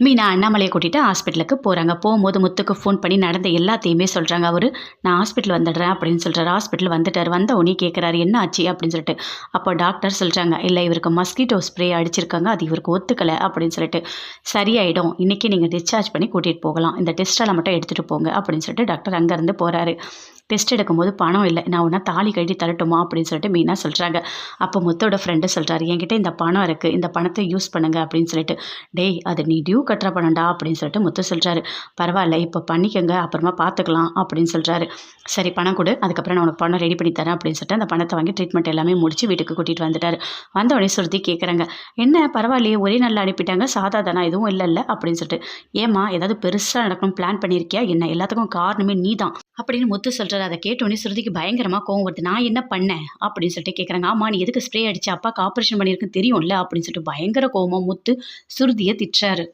மீனா அண்ணாமலையை கூட்டிட்டு ஹாஸ்பிட்டலுக்கு போகிறாங்க. போகும்போது முத்துக்கு ஃபோன் பண்ணி நடந்த எல்லாத்தையுமே சொல்கிறாங்க. அவரு நான் ஹாஸ்பிட்டல் வந்துடுறேன் அப்படின்னு சொல்கிறாரு. ஹாஸ்பிட்டல் வந்துட்டார். வந்த உடனே கேட்குறாரு என்ன ஆச்சு அப்படின்னு சொல்லிட்டு. அப்போ டாக்டர் சொல்கிறாங்க இல்லை இவருக்கு மஸ்கிட்டோ ஸ்ப்ரே அடிச்சிருக்காங்க, அது இவருக்கு ஒத்துக்கலை அப்படின்னு சொல்லிட்டு. சரியாயிடும், இன்றைக்கி நீங்கள் டிஸ்சார்ஜ் பண்ணி கூட்டிகிட்டு போகலாம், இந்த டெஸ்ட்டெல்லாம் மட்டும் எடுத்துகிட்டு போங்க அப்படின்னு சொல்லிட்டு டாக்டர் அங்கேருந்து போகிறாரு. டெஸ்ட் எடுக்கும்போது பணம் இல்லை, நான் ஒன்றா தாலி கட்டி தரட்டுமா அப்படின்னு சொல்லிட்டு மீனா சொல்கிறாங்க. அப்போ முத்தோட ஃப்ரெண்டு சொல்கிறாரு என்கிட்ட இந்த பணம் இருக்குது, இந்த பணத்தை யூஸ் பண்ணுங்க அப்படின்னு சொல்லிட்டு. டேய் அது நீ டியூ கட்டுற பணம்டா அப்படின்னு சொல்லிட்டு முத்து சொல்கிறாரு. பரவாயில்ல இப்போ பண்ணிக்கோங்க, அப்புறமா பார்த்துக்கலாம் அப்படின்னு சொல்கிறாரு. சரி பணம் கொடு, அதுக்கப்புறம் நான் உனக்கு பணம் ரெடி பண்ணி தரேன் அப்படின்னு சொல்லிட்டு அந்த பணத்தை வாங்கி ட்ரீட்மெண்ட் எல்லாமே முடிச்சு வீட்டுக்கு கூட்டிகிட்டு வந்துட்டார். வந்த உடனே சுருதி கேட்குறாங்க என்ன பரவாயில்லையே ஒரே நாளில் அனுப்பிட்டாங்க, சாதா தானா எதுவும் இல்லைல்ல அப்படின்னு சொல்லிட்டு. ஏம்மா ஏதாவது பெருசாக நடக்கணும் பிளான் பண்ணியிருக்கியா என்ன, எல்லாத்துக்கும் காரணமே நீ தான் அப்படின்னு முத்து சொல்கிறார். அதை கேட்டோன்னே சுருதிக்கு பயங்கரமாக கோவம் வருது. நான் என்ன பண்ணேன் அப்படின்னு சொல்லிட்டு கேட்குறாங்க. ஆமாம் நீ எதுக்கு ஸ்ப்ரே அடிச்சு அப்பாவுக்கு ஆப்ரேஷன் பண்ணியிருக்குன்னு தெரியும்ல அப்படின்னு சொல்லிட்டு பயங்கர கோவமாக முத்து சுருதியை திட்டுறாரு.